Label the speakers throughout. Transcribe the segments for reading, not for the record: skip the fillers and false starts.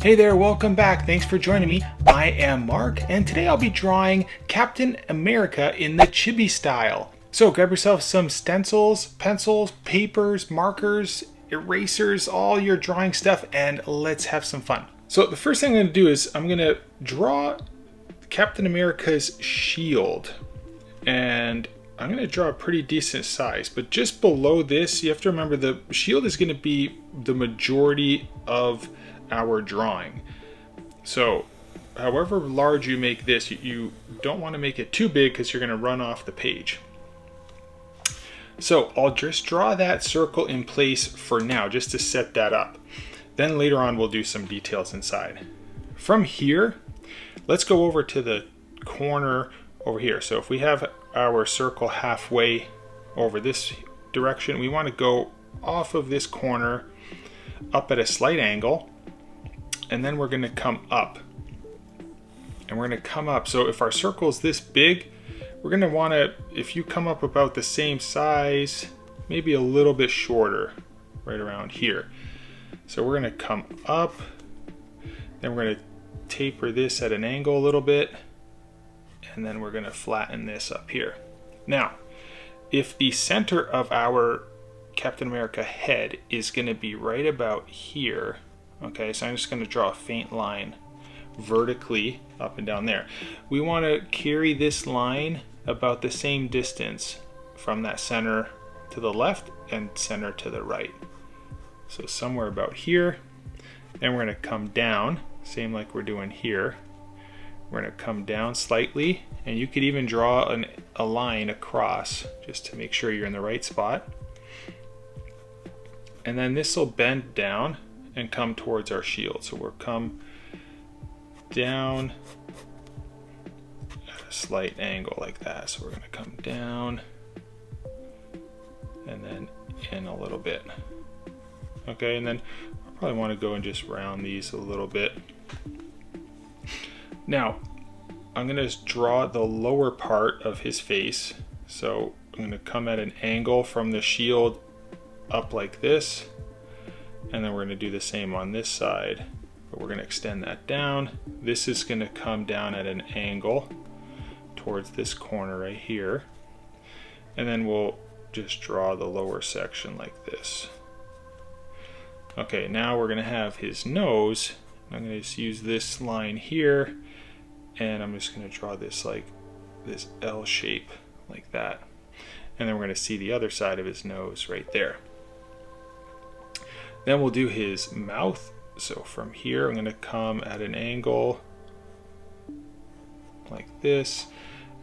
Speaker 1: Hey there, welcome back. Thanks for joining me. I am Mark, and today I'll be drawing Captain America in the Chibi style. So grab yourself some stencils, pencils, papers, markers, erasers, all your drawing stuff, and let's have some fun. So the first thing I'm going to do is I'm going to draw Captain America's shield. And I'm going to draw a pretty decent size, but just below this, you have to remember the shield is going to be the majority of our drawing. So however large you make this, you don't want to make it too big because you're going to run off the page. So I'll just draw that circle in place for now, just to set that up. Then later on we'll do some details inside. From here, let's go over to the corner over here. So if we have our circle halfway over this direction, we want to go off of this corner up at a slight angle, and then we're going to come up. And we're going to come up. So if our circle is this big, we're going to want to, if you come up about the same size, maybe a little bit shorter, right around here. So we're going to come up, then we're going to taper this at an angle a little bit, and then we're going to flatten this up here. Now, if the center of our Captain America head is going to be right about here, okay, so I'm just going to draw a faint line vertically up and down there. We want to carry this line about the same distance from that center to the left and center to the right. So somewhere about here. Then we're going to come down, same like we're doing here. We're going to come down slightly, and you could even draw a line across just to make sure you're in the right spot. And then this will bend down and come towards our shield. So we'll come down at a slight angle like that. So we're going to come down and then in a little bit. Okay, and then I probably want to go and just round these a little bit. Now, I'm going to draw the lower part of his face. So I'm going to come at an angle from the shield up like this. And then we're going to do the same on this side. But we're going to extend that down. This is going to come down at an angle towards this corner right here. And then we'll just draw the lower section like this. Okay, now we're going to have his nose. I'm going to just use this line here. And I'm just going to draw this like this L shape like that. And then we're going to see the other side of his nose right there. Then we'll do his mouth. So from here, I'm going to come at an angle like this.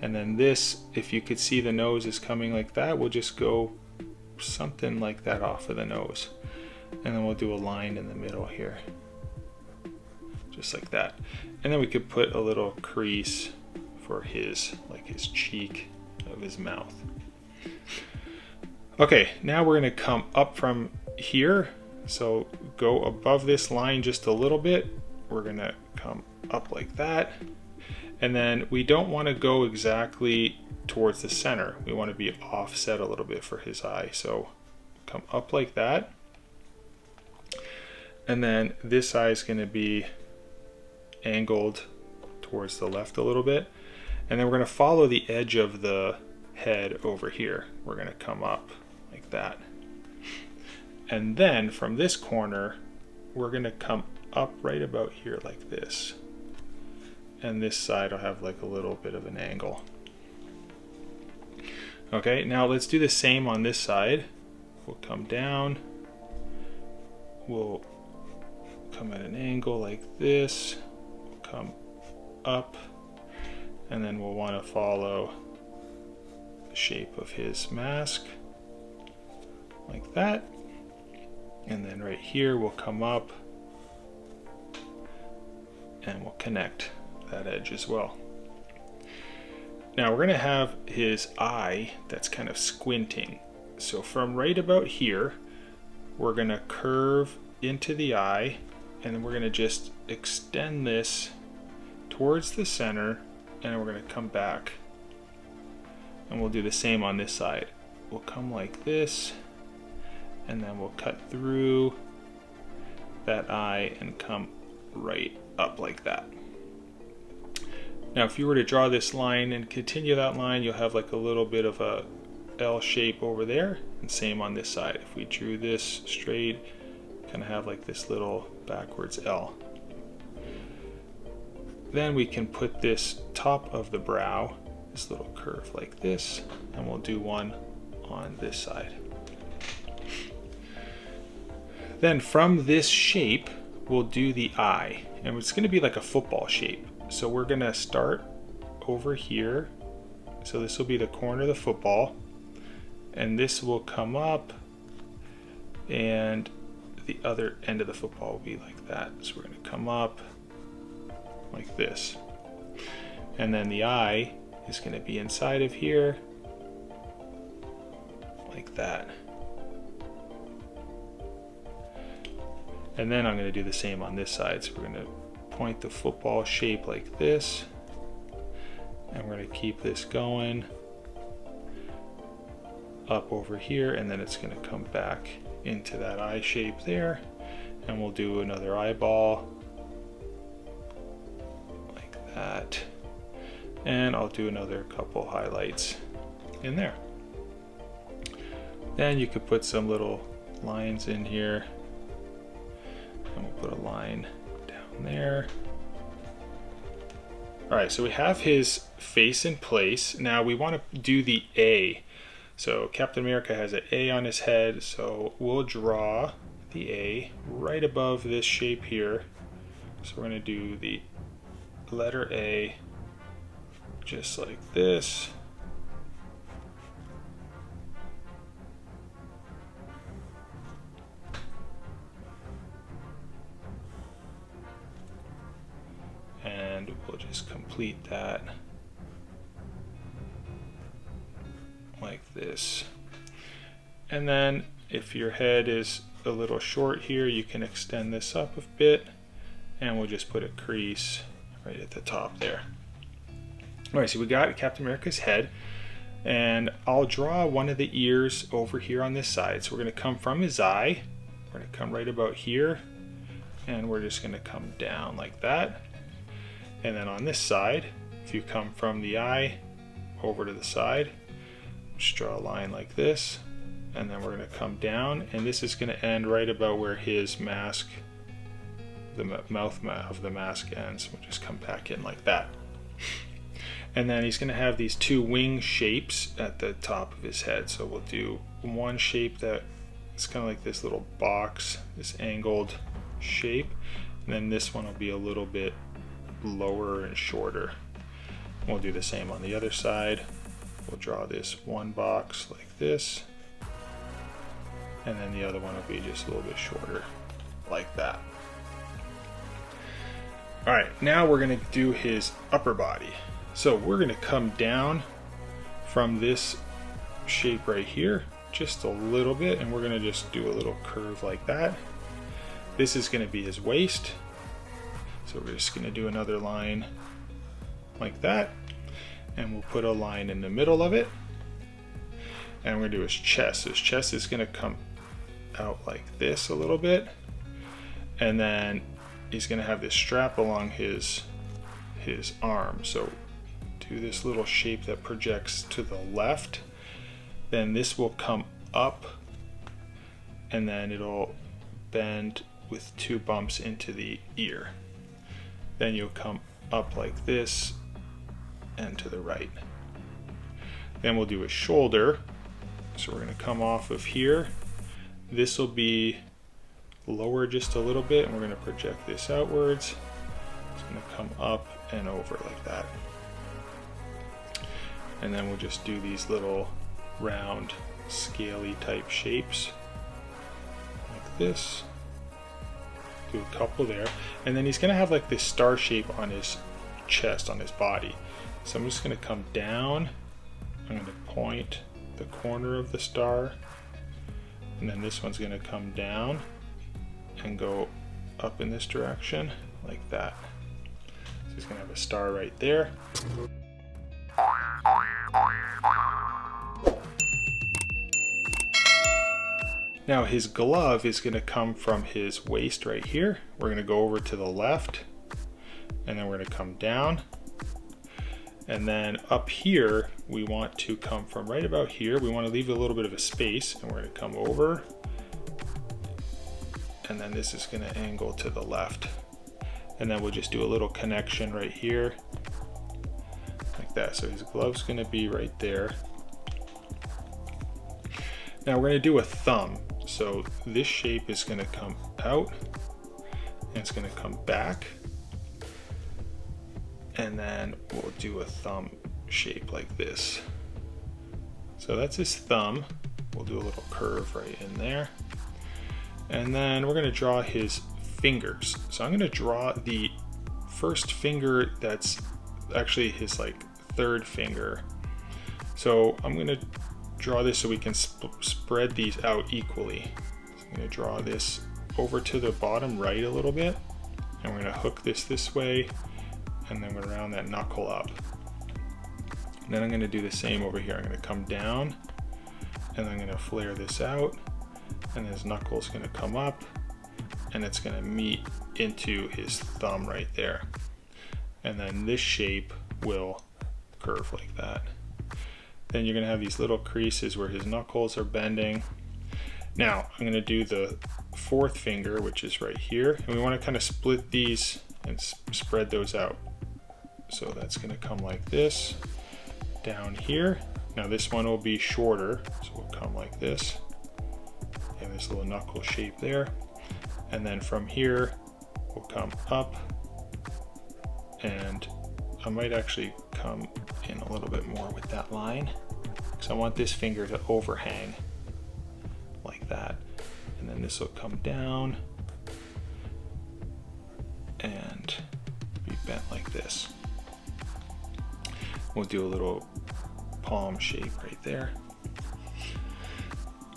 Speaker 1: And then this, if you could see the nose is coming like that, we'll just go something like that off of the nose. And then we'll do a line in the middle here. Just like that. And then we could put a little crease for his, like his cheek of his mouth. Okay, now we're going to come up from here. So go above this line just a little bit. We're going to come up like that. And then we don't want to go exactly towards the center. We want to be offset a little bit for his eye. So come up like that. And then this eye is going to be angled towards the left a little bit. And then we're going to follow the edge of the head over here. We're going to come up like that. And then from this corner, we're going to come up right about here like this. And this side will have like a little bit of an angle. Okay, now let's do the same on this side. We'll come down. We'll come at an angle like this. We'll come up. And then we'll want to follow the shape of his mask like that. And then right here we'll come up and we'll connect that edge as well. Now we're going to have his eye that's kind of squinting. So from right about here, we're going to curve into the eye, and then we're going to just extend this towards the center, and we're going to come back. And we'll do the same on this side. We'll come like this, and then we'll cut through that eye and come right up like that. Now if you were to draw this line and continue that line, you'll have like a little bit of a L shape over there, and same on this side. If we drew this straight, kind of have like this little backwards L. Then we can put this top of the brow, this little curve like this, and we'll do one on this side. Then from this shape, we'll do the eye, and it's going to be like a football shape. So we're going to start over here. So this will be the corner of the football, and this will come up, and the other end of the football will be like that. So we're going to come up like this, and then the eye is going to be inside of here like that. And then I'm going to do the same on this side. So we're going to point the football shape like this, and we're going to keep this going up over here, and then it's going to come back into that eye shape there, and we'll do another eyeball like that, and I'll do another couple highlights in there. Then you could put some little lines in here, and we'll put a line down there. All right, so we have his face in place. Now we want to do the A. So Captain America has an A on his head, so we'll draw the A right above this shape here. So we're going to do the letter A just like this. And we'll just complete that like this. And then if your head is a little short here, you can extend this up a bit, and we'll just put a crease right at the top there. All right, so we got Captain America's head, and I'll draw one of the ears over here on this side. So we're going to come from his eye, we're going to come right about here, and we're just going to come down like that. And then on this side, if you come from the eye over to the side, just draw a line like this, and then we're going to come down, and this is going to end right about where his mask, the mouth of the mask ends. We'll just come back in like that. And then he's going to have these two wing shapes at the top of his head. So we'll do one shape that is kind of like this little box, this angled shape, and then this one will be a little bit lower and shorter. We'll do the same on the other side. We'll draw this one box like this, and then the other one will be just a little bit shorter like that. All right, now we're going to do his upper body. So we're going to come down from this shape right here just a little bit, and we're going to just do a little curve like that. This is going to be his waist. So we're just going to do another line like that, and we'll put a line in the middle of it, and we're going to do his chest. His chest is going to come out like this a little bit, and then he's going to have this strap along his arm. So do this little shape that projects to the left, then this will come up, and then it'll bend with two bumps into the ear. Then you'll come up like this and to the right. Then we'll do a shoulder. So we're going to come off of here. This will be lower just a little bit, and we're going to project this outwards. It's going to come up and over like that. And then we'll just do these little round, scaly type shapes like this. Do a couple there, and then he's going to have like this star shape on his chest, on his body. So I'm just going to come down, I'm going to point the corner of the star, and then this one's going to come down and go up in this direction like that. So he's going to have a star right there. Now his glove is going to come from his waist right here. We're going to go over to the left, and then we're going to come down. And then up here, we want to come from right about here. We want to leave a little bit of a space, and we're going to come over. And then this is going to angle to the left. And then we'll just do a little connection right here, like that. So his glove's going to be right there. Now we're going to do a thumb. So this shape is going to come out, and it's going to come back. And then we'll do a thumb shape like this. So that's his thumb. We'll do a little curve right in there. And then we're going to draw his fingers. So I'm going to draw the first finger that's actually his like third finger. So I'm going to draw this so we can spread these out equally. So I'm going to draw this over to the bottom right a little bit, and we're going to hook this way, and then we're going to round that knuckle up. And then I'm going to do the same over here. I'm going to come down, and I'm going to flare this out, and his knuckle's going to come up, and it's going to meet into his thumb right there. And then this shape will curve like that. Then you're going to have these little creases where his knuckles are bending. Now I'm going to do the fourth finger, which is right here, and we want to kind of split these and spread those out. So that's going to come like this down here. Now this one will be shorter, so we'll come like this. And this little knuckle shape there. And then from here, we'll come up, and I might actually come in a little bit more with that line, because I want this finger to overhang like that. And then this will come down and be bent like this. We'll do a little palm shape right there.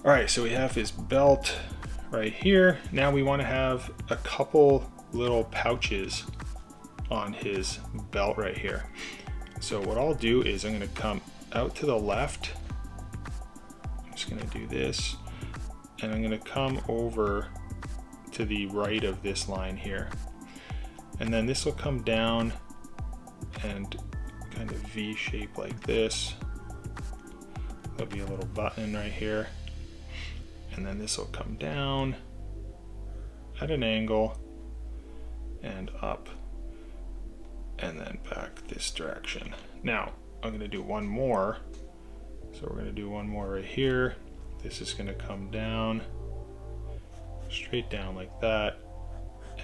Speaker 1: All right, so we have his belt right here. Now we want to have a couple little pouches on his belt right here. So what I'll do is I'm going to come out to the left. I'm just going to do this, and I'm going to come over to the right of this line here. And then this will come down and kind of V shape like this. There'll be a little button right here. And then this will come down at an angle and up, and then back this direction. Now I'm going to do one more. So we're going to do one more right here. This is going to come down, straight down like that,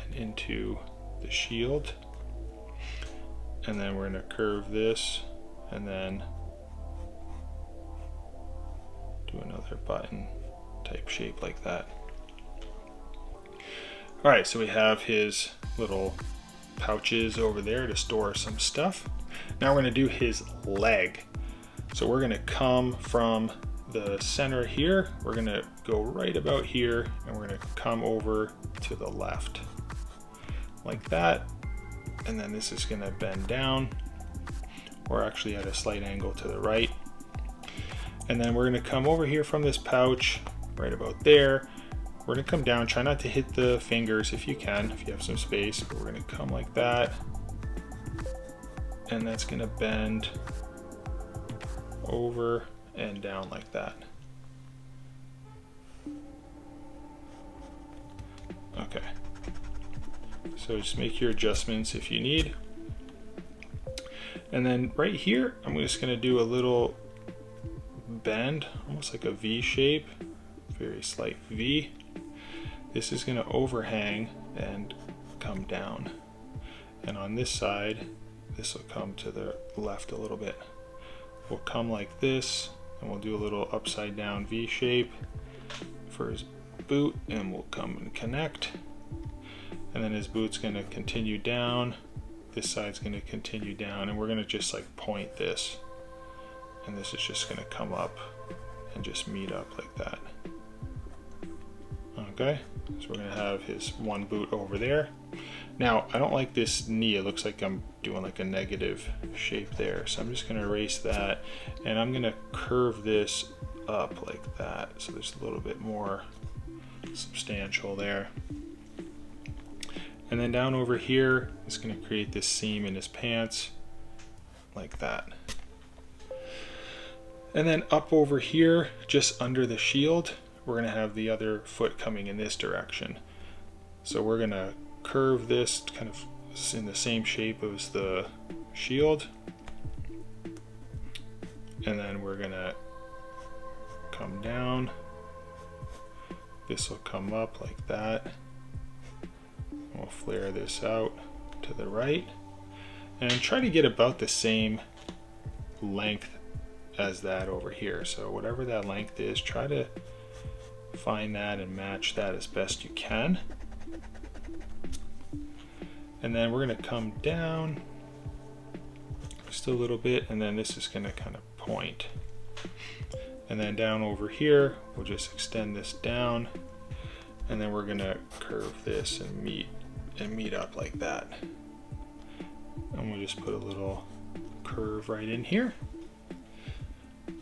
Speaker 1: and into the shield. And then we're going to curve this, and then do another button type shape like that. All right, so we have his little pouches over there to store some stuff. Now we're going to do his leg. So we're going to come from the center here. We're going to go right about here, and we're going to come over to the left like that. And then this is going to bend down, or actually at a slight angle to the right. And then we're going to come over here from this pouch right about there. We're going to come down, try not to hit the fingers if you can, if you have some space, but we're going to come like that, and that's going to bend over and down like that. Okay, so just make your adjustments if you need. And then right here, I'm just going to do a little bend, almost like a V shape, very slight V. This is going to overhang and come down. And on this side, this will come to the left a little bit. We'll come like this, and we'll do a little upside down V shape for his boot, and we'll come and connect. And then his boot's going to continue down. This side's going to continue down, and we're going to just like point this. And this is just going to come up and just meet up like that. Okay, so we're going to have his one boot over there. Now, I don't like this knee. It looks like I'm doing like a negative shape there. So I'm just going to erase that, and I'm going to curve this up like that. So there's a little bit more substantial there. And then down over here, it's going to create this seam in his pants, like that. And then up over here, just under the shield, we're going to have the other foot coming in this direction. So we're going to curve this kind of in the same shape as the shield. And then we're going to come down. This will come up like that. We'll flare this out to the right and try to get about the same length as that over here. So whatever that length is, try to find that and match that as best you can. And then we're going to come down just a little bit, and then this is going to kind of point. And then down over here, we'll just extend this down, and then we're going to curve this and meet up like that. And we'll just put a little curve right in here.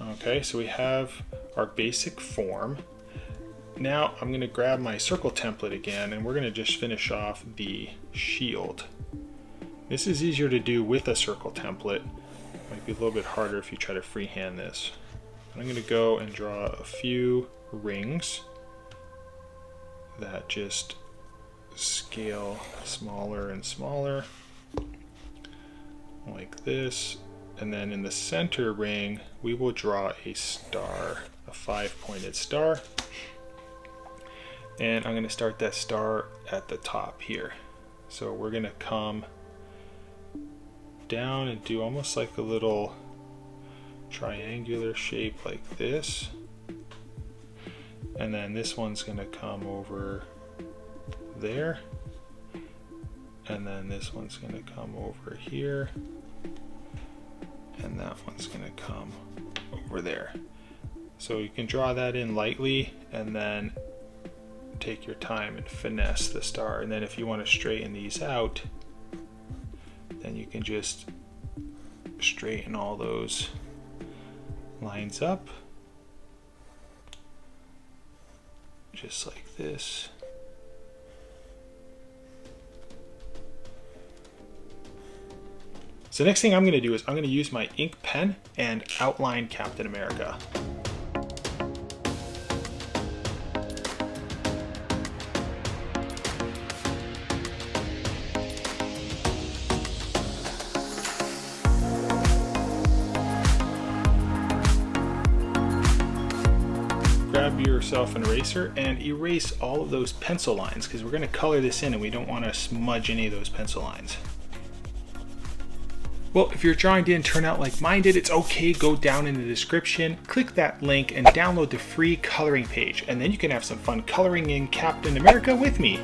Speaker 1: Okay, so we have our basic form. Now I'm going to grab my circle template again, and we're going to just finish off the shield. This is easier to do with a circle template. Might be a little bit harder if you try to freehand this. I'm going to go and draw a few rings that just scale smaller and smaller, like this. And then in the center ring, we will draw a star, a 5-pointed star. And I'm going to start that star at the top here. So we're going to come down and do almost like a little triangular shape like this. And then this one's going to come over there. And then this one's going to come over here. And that one's going to come over there. So you can draw that in lightly and then take your time and finesse the star. And then if you want to straighten these out, then you can just straighten all those lines up, just like this. So next thing I'm going to do is I'm going to use my ink pen and outline Captain America. Grab yourself an eraser and erase all of those pencil lines, because we're going to color this in and we don't want to smudge any of those pencil lines. Well, if your drawing didn't turn out like mine did, it's okay. Go down in the description, click that link and download the free coloring page, and then you can have some fun coloring in Captain America with me.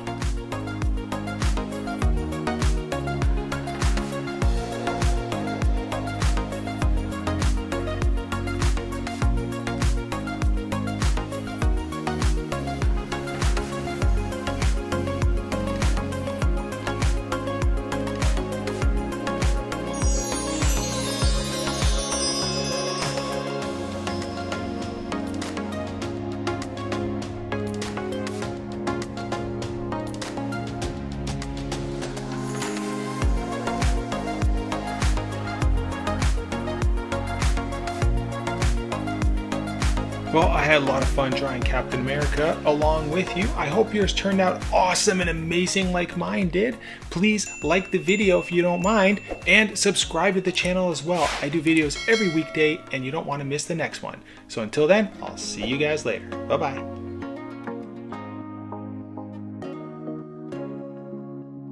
Speaker 1: Well, I had a lot of fun drawing Captain America along with you. I hope yours turned out awesome and amazing like mine did. Please like the video if you don't mind, and subscribe to the channel as well. I do videos every weekday and you don't want to miss the next one. So until then, I'll see you guys later. Bye-bye.